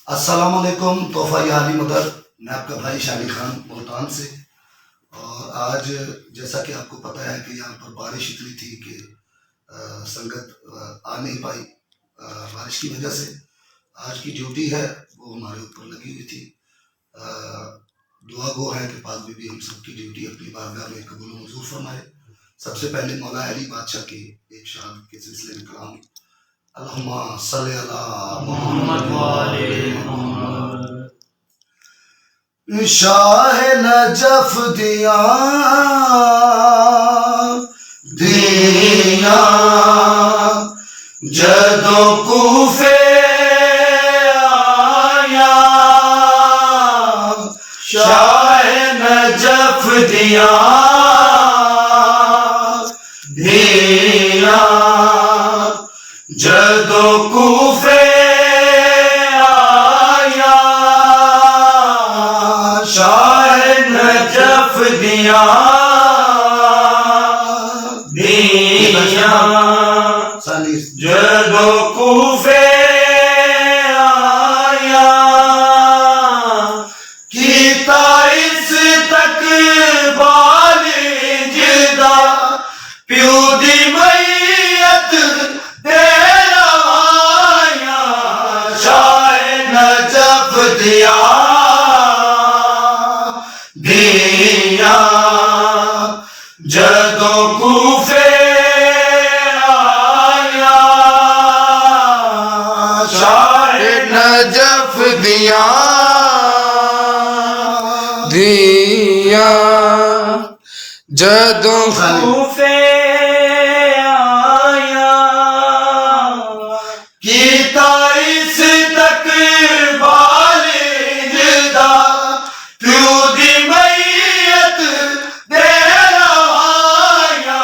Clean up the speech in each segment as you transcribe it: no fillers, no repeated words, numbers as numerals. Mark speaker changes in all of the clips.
Speaker 1: अस्सलाम वालेकुम। तोहफा यारी मदर, मैं आपका भाई शाली खान मुल्तान से। और आज जैसा कि आपको पता है कि यहाँ पर बारिश इतनी थी कि संगत आ नहीं पाई बारिश की वजह से। आज की ड्यूटी है वो हमारे ऊपर लगी हुई थी। दुआ गो है कि पाक बीबी हम सबकी ड्यूटी अपनी बारगाह में कबूल मंजूर फरमाए। सबसे पहले मौला अली बादशाह की एक शान के सिलसिले में कलाम अल्लाहुम्मा सल्ली अला मुहम्मद व आले मुहम्मद। शाह नजफ दिया दिया जदों कूफे आया, शाह नजफ दिया दिया जदों कूफे आया, शाह नजफ दिया दिया जदों कूफे आया, कीता इस तक बाल जिदा प्यू दी मैयत तेरा आया, शाह नजफ दिया दिया जदों कूफे आया, शाह नजफ दिया दिया जदों कूफे आया, कीता इस तक बाल जिदा प्यू दी मैयत तेरा आया,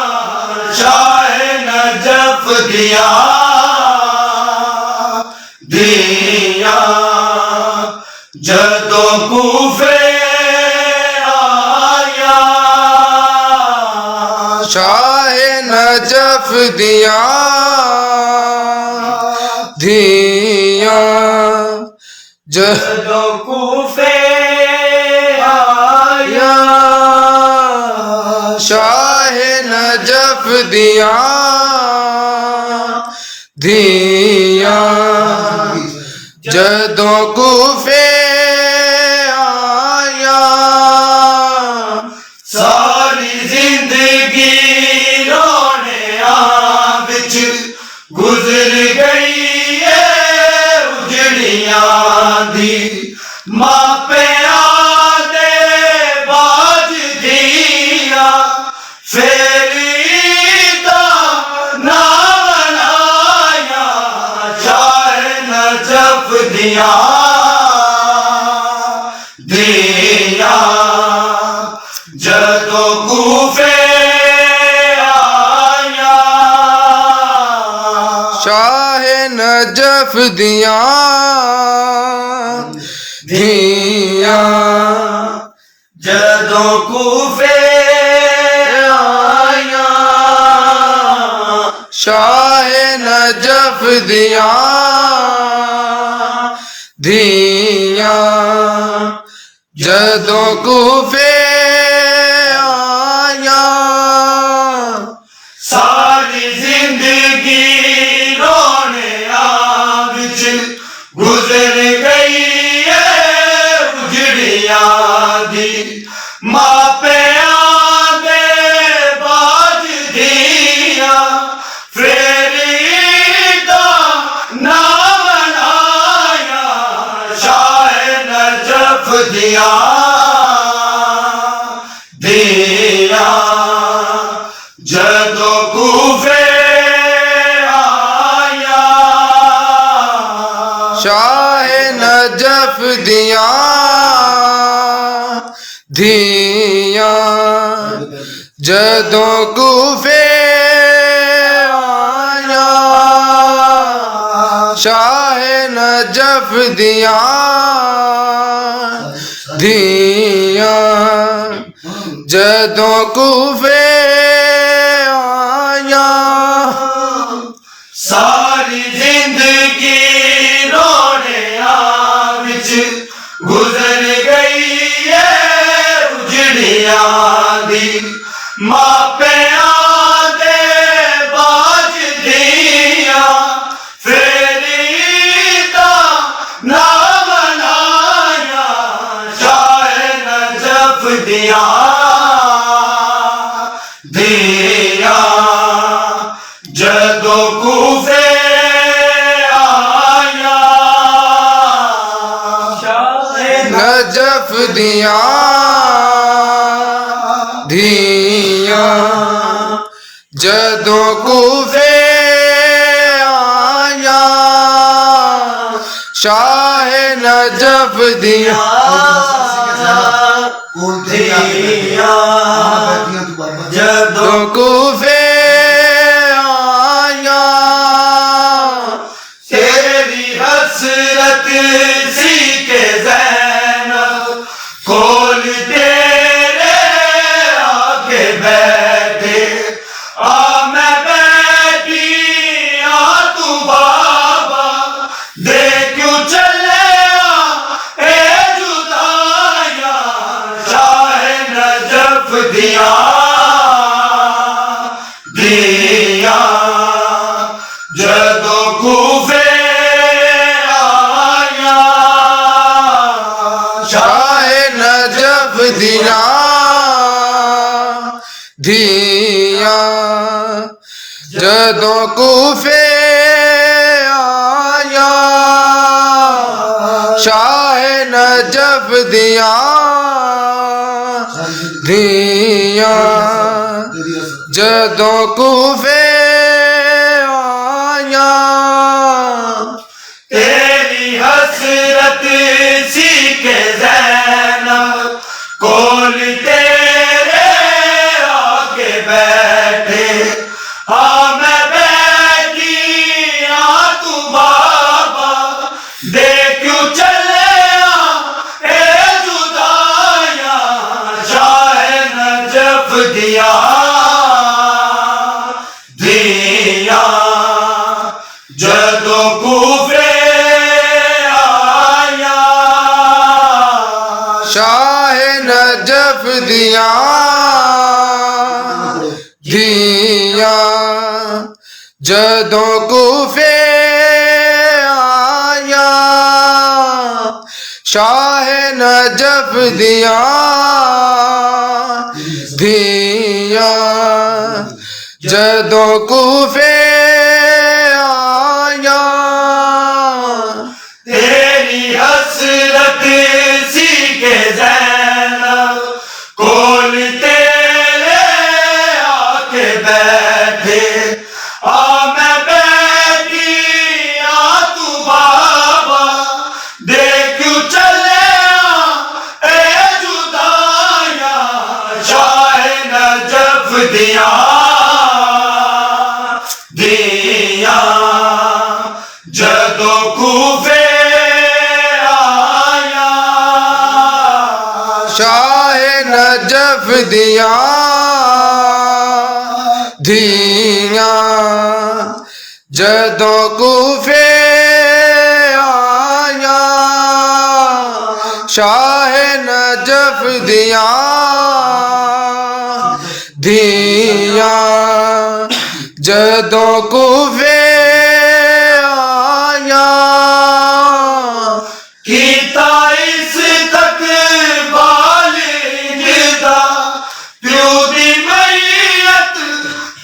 Speaker 1: शाह नजफ दिया दिया जदों कूफे आया, शाह नजफ दिया दिया जदों कूफे आया, शाह नजफ दिया दिया जदों कूफे आया, सारी जिंदगी रोने विच गुजर गई है उजड़ियां दी, मापिया दे बाज दिया फेरी दा ना बनाया, शाह नजफ दिया दिया जदों कूफे आया, शाह नजफ दिया दिया जदों कूफे आया, शाह नजफ दिया दिया जदों कूफे आया, सारी जिंदगी रोने विच गुजर गई है उजड़ियां दी, मापिया दे बाज दिया फेरी दा ना बनाया, शाह नजफ दिया दिया जदों कूफे आया, शाह नजफ दिया दिया जदों कूफे आया, शाह नजफ दिया दिया जदों कूफे आया, सारी जिंदगी रोने
Speaker 2: गुजर गई है उजड़ियां दी मापियां दे बाज दियां फेरीदा ना बनाया शाह नजफ दियां जदों कूफे आया
Speaker 3: नजफ दिया धिया जदों कूफे आया शाह नजफ दिया जदों कूफे आया
Speaker 2: तेरी हसरत सी के ज़ैनब कोल तेरे आके बैठे आ मैं बैठी आ तू बाबा दे क्यों चले ए जुदाया शाह नजफ दिया जदों कूफे आया
Speaker 3: शाह नजफ दिया धिया जदों कूफे आया शाह नजफ दिया धिया जदों कूफे आया
Speaker 2: तेरी हसरत सी के ज़ैनब कोल तेरे आके बैठे हाँ मैं बैठी आ तू बाबा दे क्यों चले ए जुदाया शाह नजफ दिया जदों कूफे आया
Speaker 3: शाह नजफ दिया धिया जदों कूफे आया शाह नजफ दिया धिया जदों कूफे आया
Speaker 2: तेरी हसरत सी के ज़ैनब कोल तेरे आके बैठे आ मैं बैठी आ तू बाबा दे क्यों चले ए जुदाया शाह नजफ दिया जदों कूफे आया
Speaker 3: शाह नजफ दिया धिया जदों कूफे आया शाह नजफ दिया धिया जदों कूफे आया
Speaker 2: कीता इस तक बाल जिदा प्यो दी मैयत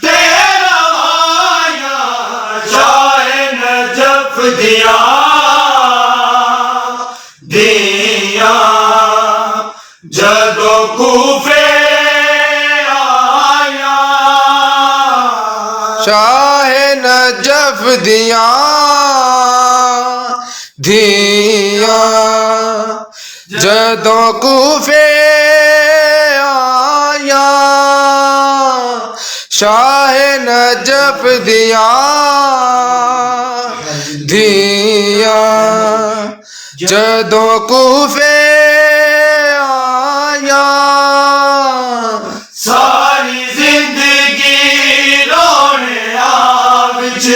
Speaker 2: तेरा आया शाह नजफ दिया जदों कूफे आया
Speaker 3: शाह नजफ दिया धिया जदों कूफे आया शाह नजफ दिया धिया जदों कूफे आया
Speaker 2: सारी जिंदगी रोने विच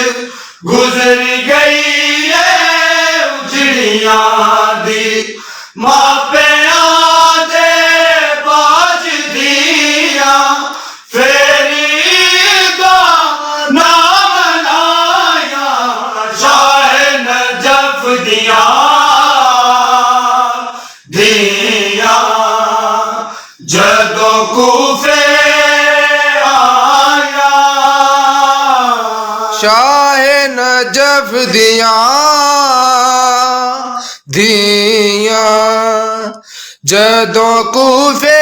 Speaker 2: गुजर गई है उजड़ियां दी आपे आदे बाज दिया फेरी गाना बनाया शाह नजफ दिया दिया जदों कूफे आया
Speaker 3: शाह नजफ दिया दिया जदों कूफे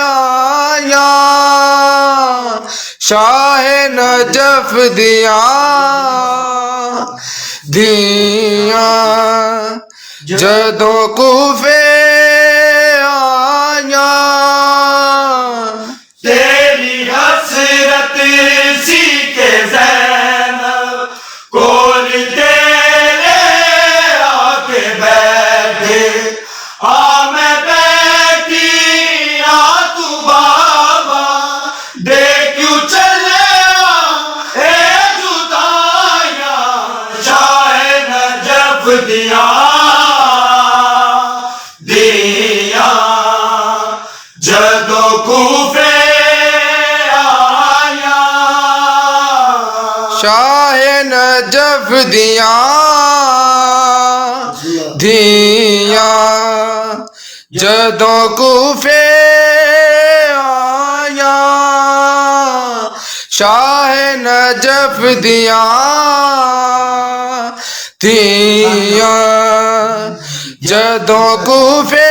Speaker 3: आया शाह नजफ दिया दिया जदों कूफे आया
Speaker 2: तेरी हसरत सी के ज़ैनब कोल तेरे आके बैठे आ मैं बैठी आ तू बाबा दे क्यों चले ए जुदाया शाह नजफ दिया दिया जदों कूफे आया
Speaker 3: शाह नजफ दिया दिया जदों कूफे आया शाह नजफ दिया दिया जदों कूफे